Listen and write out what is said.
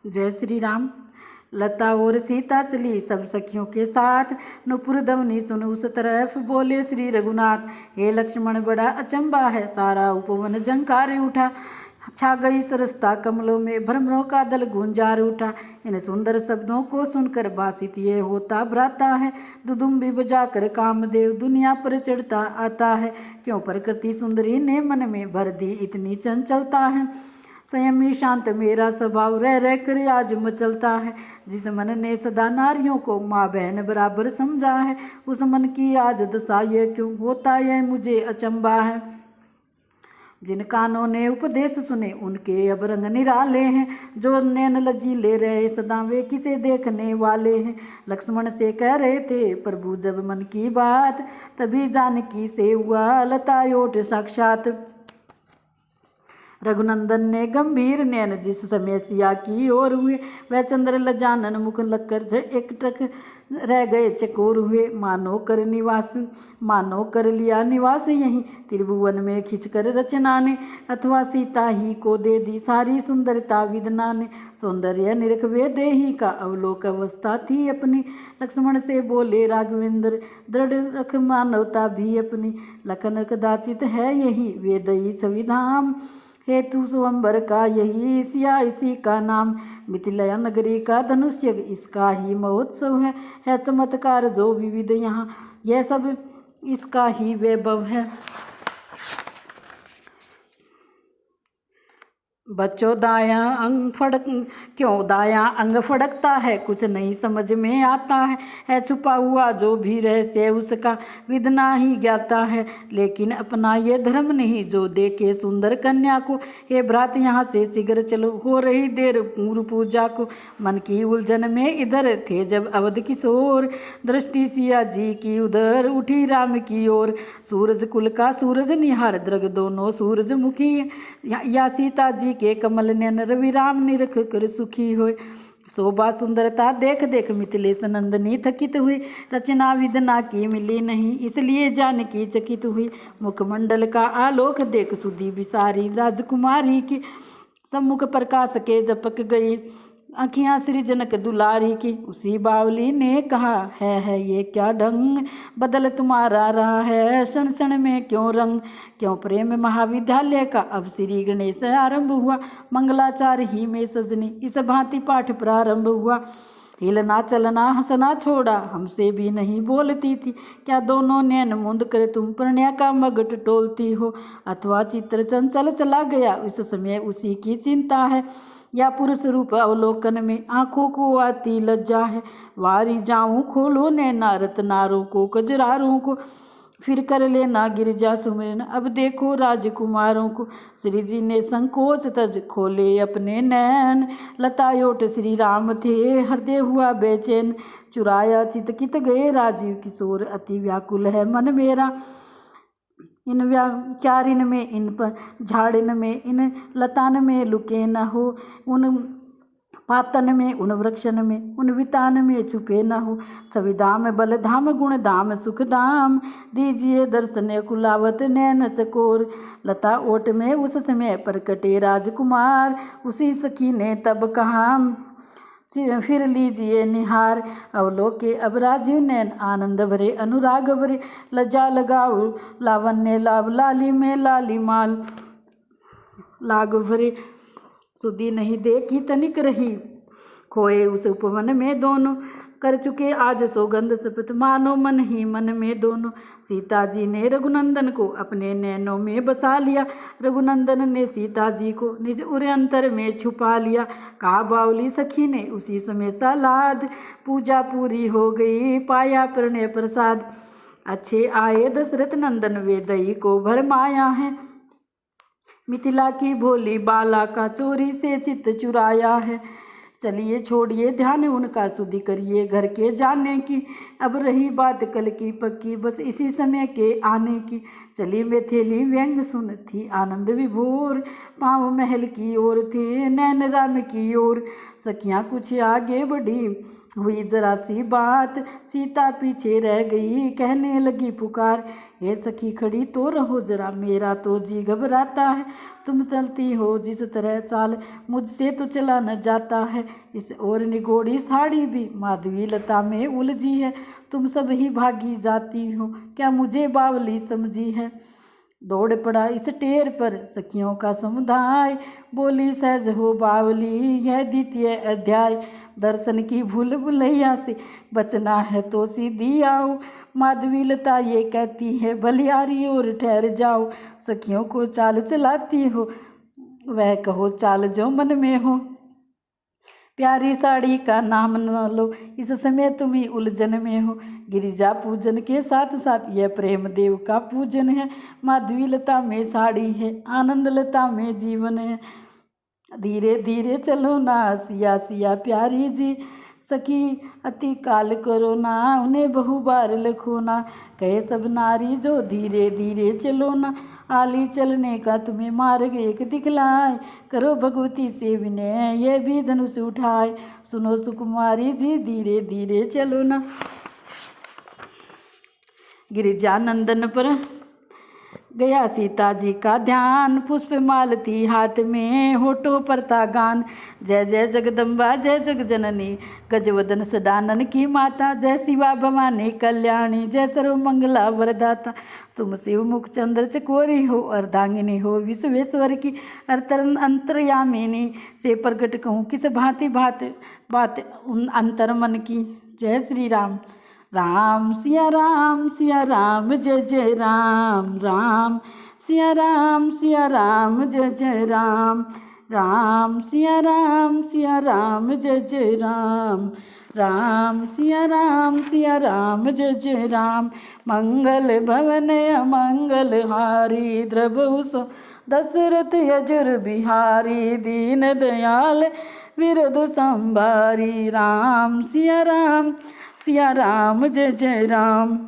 जय श्री राम। लता और सीता चली सब सखियों के साथ, नुपुर दमनी सुन उस तरफ बोले श्री रघुनाथ। हे लक्ष्मण बड़ा अचंबा है, सारा उपवन झंकार उठा। छा गई सरसता कमलों में, भ्रमरों का दल गुंजार उठा। इन सुंदर शब्दों को सुनकर बासित ये होता भ्राता है, दुदुम्बी बजाकर कामदेव दुनिया पर चढ़ता आता है। क्यों प्रकृति सुंदरी ने मन में भर दी इतनी चंचलता है, संयमी शांत मेरा स्वभाव रह रह कर आज मचलता है। जिस मन ने सदा नारियों को माँ बहन बराबर समझा है, उस मन की आज दशा ये क्यों होता यह मुझे अचंबा है। जिन कानों ने उपदेश सुने उनके अब रंग निराले हैं, जो नैन लजीले रहे सदा वे किसे देखने वाले हैं। लक्ष्मण से कह रहे थे प्रभु जब मन की बात, तभी जानकी से हुआ लता ओट साक्षात। रघुनंदन ने गंभीर नैन जिस समय सिया की ओर हुए, वह चंद्र लजानन मुख लगकर एकटक रह गए चकोर हुए। मानो कर लिया निवास यहीं, त्रिभुवन में खिंचकर रचना ने, अथवा सीता ही को दे दी सारी सुंदरता विदना ने। सौंदर्य निरख वे देही का अवलोक अवस्था थी अपनी, लक्ष्मण से बोले राघवेंद्र दृढ़ रख मानवता भी अपनी। लखन कदाचित है यही वेदई छविधाम, हेतु स्वयंवर का यही सिया इसी का नाम। मिथिला नगरी का धनुष्य इसका ही महोत्सव है चमत्कार जो विविध यहाँ, यह सब इसका ही वैभव है। बच्चों दायां अंग फड़कता है, कुछ नहीं समझ में आता है छुपा हुआ जो भी रहस्य उसका विदना ही ज्ञाता है। लेकिन अपना ये धर्म नहीं जो देखे सुंदर कन्या को, हे भ्रात यहाँ से शीघ्र चलो हो रही देर पूर्व पूजा को। मन की उलझन में इधर थे जब अवध किशोर, दृष्टि सिया जी की उधर उठी राम की ओर। सूरज कुल का सूरज निहार दृग दोनों सूरजमुखी, या सीता जी के कमल नयन रवि राम निरख कर सुखी होए। शोभा सुंदरता देख देख मिथिलेश नंदनी थकित हुई, रचना विदना की मिली नहीं इसलिए जानकी चकित हुई। मुखमंडल का आलोक देख सुधी बिसारी राजकुमारी की, सम्मुख प्रकाश के झपक गई आँखियाँ श्री जनक दुलारी की। उसी बावली ने कहा है ये क्या ढंग, बदल तुम्हारा रहा है क्षण क्षण में क्यों रंग। क्यों प्रेम महाविद्यालय का अब श्री गणेश आरंभ हुआ, मंगलाचार ही में सजनी इस भांति पाठ प्रारंभ हुआ। हिलना चलना हंसना छोड़ा हमसे भी नहीं बोलती थी, क्या दोनों नैन मूंद कर तुम प्रणय का मगट टोलती हो। अथवा चित्र चंचल चला गया उस समय उसी की चिंता है, या पुरुष रूप अवलोकन में आंखों को आती लज्जा है। वारी जाऊं खोलो नैना रत्नारों को कजरारों को, फिर कर लेना गिरजा सुमिरन अब देखो राजकुमारों को। श्री जी ने संकोच तज खोले अपने नैन, लता ओट श्री राम थे हृदय हुआ बेचैन। चुराया चित कित गए राजीव किशोर, अति व्याकुल है मन मेरा। इन क्यारिन में इन पर झाड़िन में इन लतान में लुके न हो, उन पातन में उन वृक्षन में उन वितान में छुपे न हो। सविधाम बल धाम गुण धाम सुख धाम, दीजिए दर्शन कुलावत नैन चकोर। लता ओट में उस समय पर कटे राजकुमार, उसी सखी ने तब कहा फिर लीजिए निहार। अवलोके अब राजीव नैन आनंद भरे अनुराग भरे, लज्जा लगाओ लावण्य लाभ लाली में लाली माल लाग भरे। सुधी नहीं देखी तनिक रही खोए उस उपवन में दोनों, कर चुके आज सौगंध शपथ मानो मन ही मन में दोनों। सीता जी ने रघुनंदन को अपने नैनों में बसा लिया, रघुनंदन ने सीता जी को निज उर अंतर में छुपा लिया। कहा बावली सखी ने उसी समय सालाद, पूजा पूरी हो गई पाया प्रणय प्रसाद। अच्छे आए दशरथ नंदन वे दही को भरमाया है, मिथिला की भोली बाला का चोरी से चित्त चुराया है। चलिए छोड़िए ध्यान उनका सुधि करिए घर के जाने की, अब रही बात कल की पक्की बस इसी समय के आने की। चली मेथेली व्यंग सुन थी आनंद विभोर, पाँव महल की ओर थे नैन राम की ओर। सखियाँ कुछ आगे बढ़ी हुई जरा सी बात, सीता पीछे रह गई, कहने लगी पुकार, हे सखी खड़ी तो रहो जरा, मेरा तो जी घबराता है। तुम चलती हो जिस तरह चाल, मुझसे तो चला न जाता है। इस ओर निगोड़ी साड़ी भी माधवी लता में उलझी है। तुम सब ही भागी जाती हो, क्या मुझे बावली समझी है। दौड़ पड़ा इस टेर पर सखियों का समुदाय, बोली सहज हो बावली यह द्वितीय अध्याय। दर्शन की भूल भुलैया से बचना है तो सीधी आओ, माधवी लता ये कहती है बलियारी और ठहर जाओ। सखियों को चाल चलाती हो, वह कहो चाल जो मन में हो। प्यारी साड़ी का नाम न लो, इस समय तुम ही उलझन में हो। गिरिजा पूजन के साथ साथ यह प्रेम देव का पूजन है। माधवी लता में साड़ी है, आनंद लता में जीवन है। धीरे धीरे चलो ना सिया सिया प्यारी जी, सखी अति काल करो ना, उन्हें बहु बार लखो ना। कहे सब नारी जो धीरे धीरे चलो ना, आली चलने का तुम्हें मार्ग एक दिखलाए। करो भगवती से विनय ये भी धनुष उठाए, सुनो सुकुमारी जी धीरे धीरे चलो ना। गिरिजा नंदन पर गया सीता जी का ध्यान, पुष्प माल थी हाथ में, होठों पर था गान। जय जय जगदम्बा जय जग जननी, गजवदन सदानन की माता। जय शिवा भवानी कल्याणी, जय सर्व मंगला वरदाता। तुम शिव मुख चंद्र चकोरी हो, अर्धांगिनी हो विश्वेश्वर की, अंतर्यामिनी से प्रकट कहूँ किस भांति बात अंतर मन की। जय श्री राम। राम सिया राम जय जय राम, राम सिया राम जय जय राम, राम सिया राम जय जय राम, राम सिया राम जय जय राम। मंगल भवन अमंगल हारी, द्रवहु सो दशरथ यजुर बिहारी, दीन दयाल विरधु संभारी। राम सिया राम जय जय राम।